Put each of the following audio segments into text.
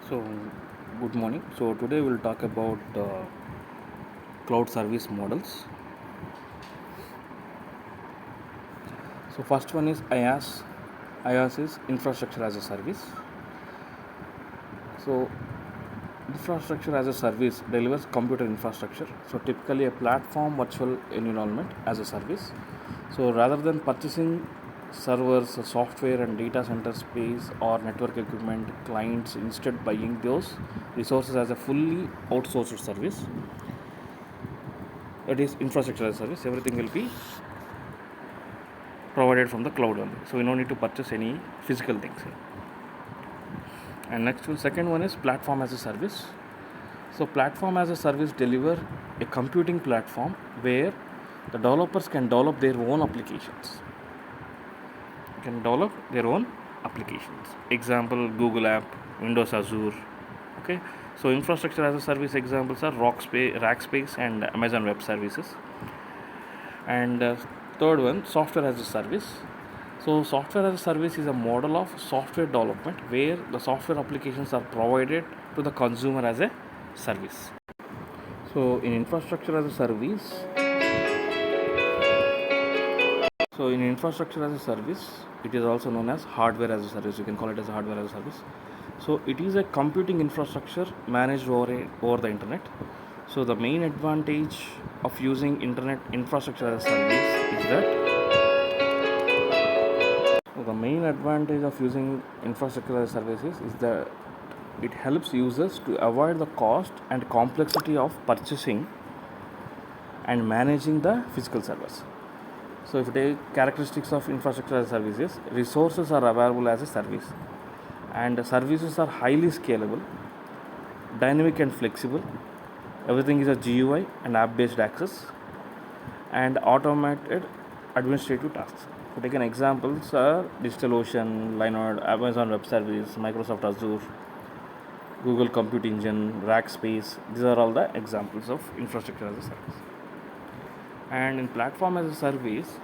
So, good morning. So, today we'll talk about cloud service models. So, first one is IaaS. IaaS is infrastructure as a service. So, infrastructure as a service delivers computer infrastructure. So, typically a platform virtual environment as a service. So, rather than purchasing servers, software, and data center space or network equipment, clients instead buying those resources as a fully outsourced service. That is infrastructure as a service. Everything will be provided from the cloud only. So we don't need to purchase any physical things here. And next one, second one is platform as a service. So platform as a service deliver a computing platform where the developers can develop their own applications. Example, Google App, Windows Azure. Okay. So infrastructure as a service examples are Rackspace and Amazon Web Services. And third one, software as a service. So software as a service is a model of software development where the software applications are provided to the consumer as a service. So in infrastructure as a service, it is also known as hardware as a service. You can call it as hardware as a service. So it is a computing infrastructure managed over the internet. So the main advantage of using internet infrastructure as a service is that it helps users to avoid the cost and complexity of purchasing and managing the physical servers. So if you take characteristics of infrastructure as services, resources are available as a service, and the services are highly scalable, dynamic and flexible. Everything is a GUI and app-based access, and automated administrative tasks. To take an examples are DigitalOcean, Linode, Amazon Web Service, Microsoft Azure, Google Compute Engine, Rackspace. These are all the examples of infrastructure as a service. And in platform as a service,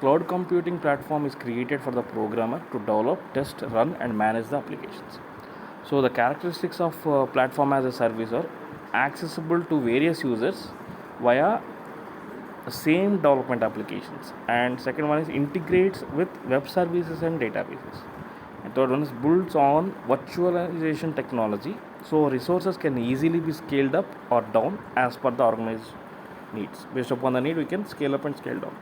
cloud computing platform is created for the programmer to develop, test, run, and manage the applications. So the characteristics of platform as a service are accessible to various users via same development applications, and second one is integrates with web services and databases, and third one is builds on virtualization technology, so resources can easily be scaled up or down as per the organized needs. Based upon the need, we can scale up and scale down.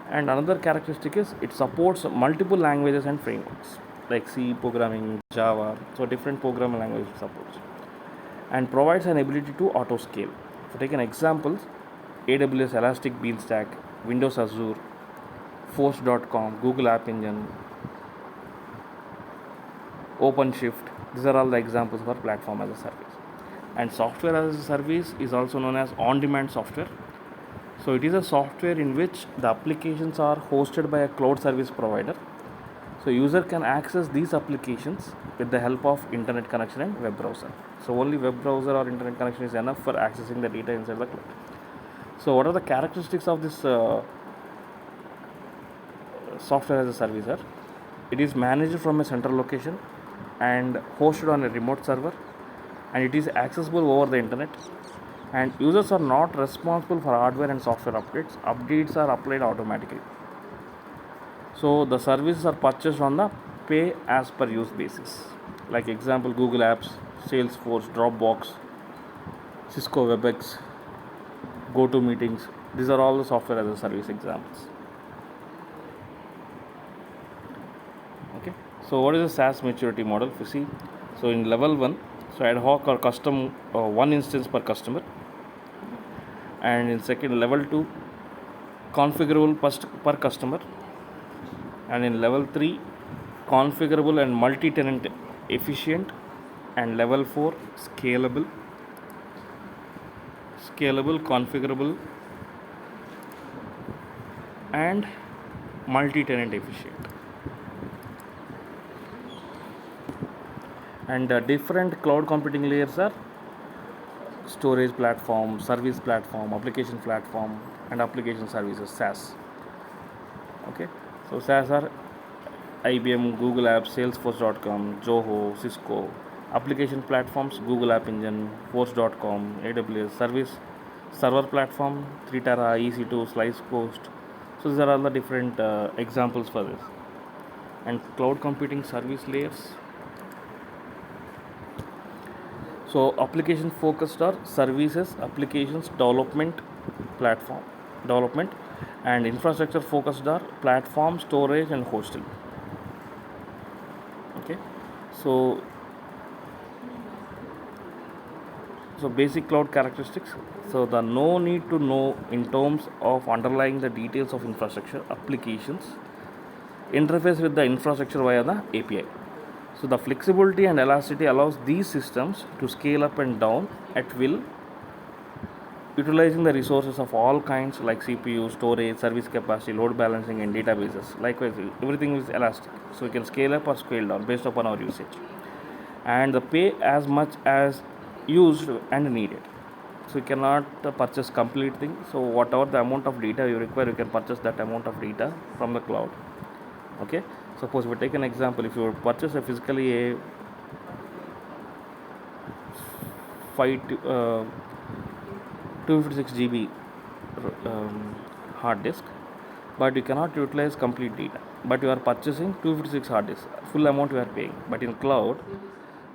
And another characteristic is it supports multiple languages and frameworks like C programming, Java, so different programming languages supports, and provides an ability to auto scale. For take an example, AWS Elastic Beanstalk, Windows Azure, Force.com, Google App Engine, OpenShift. These are all the examples for platform as a service. And software as a service is also known as on-demand software. So it is a software in which the applications are hosted by a cloud service provider. So user can access these applications with the help of internet connection and web browser. So only web browser or internet connection is enough for accessing the data inside the cloud. So what are the characteristics of this software as a service? It is managed from a central location and hosted on a remote server, and it is accessible over the internet, and users are not responsible for hardware and software updates. Updates are applied automatically. So the services are purchased on the pay as per use basis. Like example, Google Apps, Salesforce, Dropbox, Cisco WebEx, GoToMeetings. These are all the software as a service examples. Okay. So what is a SaaS maturity model? If you see, so in level 1, so ad hoc or custom one instance per customer, and in second level 2, configurable per customer, and in level 3, configurable and multi-tenant efficient, and level 4, scalable, configurable, and multi-tenant efficient. And different cloud computing layers are storage platform, service platform, application platform, and application services, SaaS. Okay, so SaaS are IBM, Google Apps, Salesforce.com, Zoho, Cisco, Application platforms, Google App Engine, Force.com, AWS service, server platform, 3Tera, EC2, Slicecoast. So these are all the different examples for this. And cloud computing service layers. So application focused are services, applications, platform development, and infrastructure focused are platform, storage, and hosting. Okay, so basic cloud characteristics. So the no need to know in terms of underlying the details of infrastructure, applications, interface with the infrastructure via the API. So the flexibility and elasticity allows these systems to scale up and down at will, utilizing the resources of all kinds like CPU, storage, service capacity, load balancing, and databases. Likewise, everything is elastic, so you can scale up or scale down based upon our usage. And the pay as much as used and needed. So you cannot purchase complete thing. So whatever the amount of data you require, you can purchase that amount of data from the cloud. Okay. Suppose we take an example. If you purchase a physically a 256 GB hard disk, but you cannot utilize complete data. But you are purchasing 256 hard disk, full amount you are paying. But in cloud,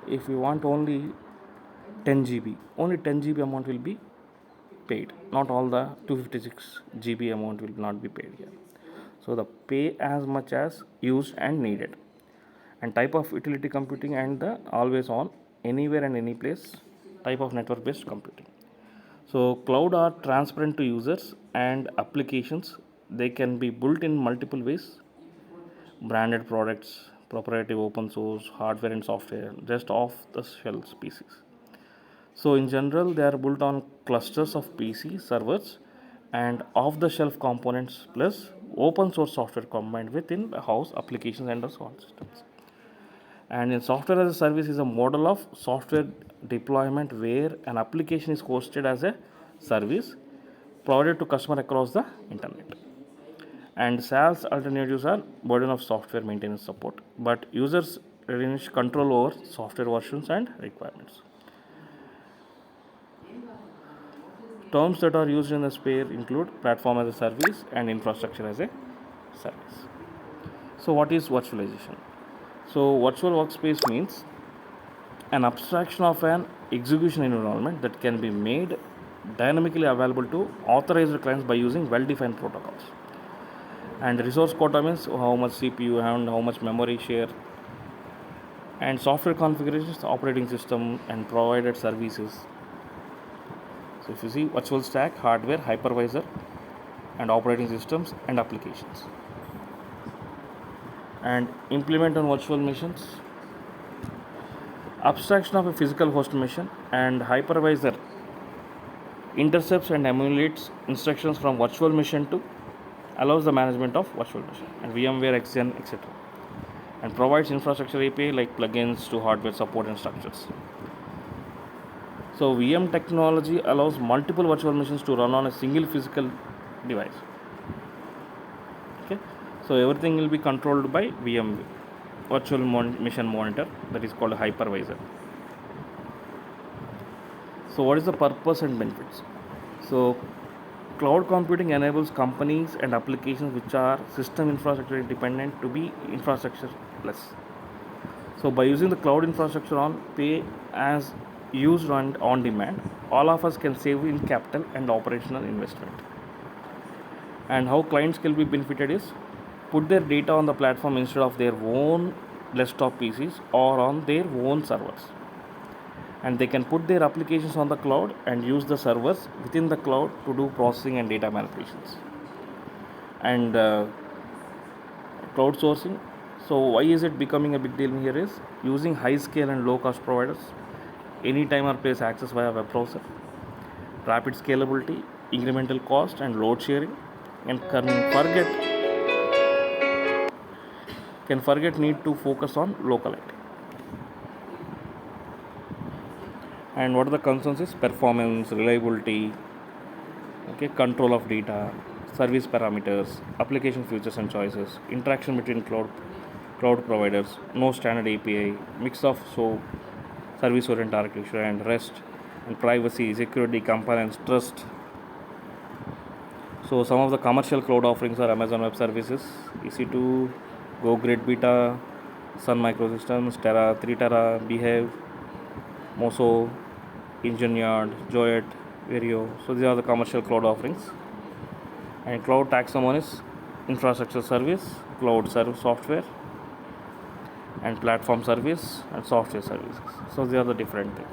if you want only 10 GB, only 10 GB amount will be paid. Not all the 256 GB amount will not be paid here. So the pay as much as used and needed. And type of utility computing and the always on, anywhere and any place type of network based computing. So cloud are transparent to users and applications. They can be built in multiple ways: branded products, proprietary open source, hardware and software, just off the shelf PCs. So in general, they are built on clusters of PC servers and off-the-shelf components plus open source software combined with in-house applications and the software systems. And in software as a service is a model of software deployment where an application is hosted as a service provided to customer across the internet. And SaaS alternatives are burden of software maintenance support, but users retain control over software versions and requirements. Terms that are used in the sphere include platform as a service and infrastructure as a service. So what is virtualization? So virtual workspace means an abstraction of an execution environment that can be made dynamically available to authorized clients by using well-defined protocols. And resource quota means how much CPU and how much memory share. And software configurations, operating system and provided services. So if you see virtual stack, hardware, hypervisor, and operating systems and applications. And implement on virtual machines. Abstraction of a physical host machine, and hypervisor intercepts and emulates instructions from virtual machine to allows the management of virtual machine, and VMware, XGen, etc. And provides infrastructure API like plugins to hardware support and structures. So VM technology allows multiple virtual machines to run on a single physical device. Okay, so everything will be controlled by VM virtual machine monitor, that is called a hypervisor. So what is the purpose and benefits? So cloud computing enables companies and applications which are system infrastructure independent to be infrastructure less. So by using the cloud infrastructure on pay as used and on demand, all of us can save in capital and operational investment. And how clients can be benefited is put their data on the platform instead of their own desktop PCs or on their own servers. And they can put their applications on the cloud and use the servers within the cloud to do processing and data manipulations. And cloud sourcing. So why is it becoming a big deal here is using high scale and low cost providers, anytime or place access via web browser, rapid scalability, incremental cost and load sharing, and can forget need to focus on local IT. And what are the concerns is performance, reliability, okay, control of data, service parameters, application features and choices, interaction between cloud providers, no standard API, mix of service-oriented architecture, and REST, and privacy, security, compliance, trust. So some of the commercial cloud offerings are Amazon Web Services, EC2, GoGrid Beta, Sun Microsystems, Terra, 3Terra, Behave, Moso, Engineered, Joet, Vario. So these are the commercial cloud offerings. And cloud taxonomy is infrastructure service, cloud service software, and platform service and software services. So these are the different things.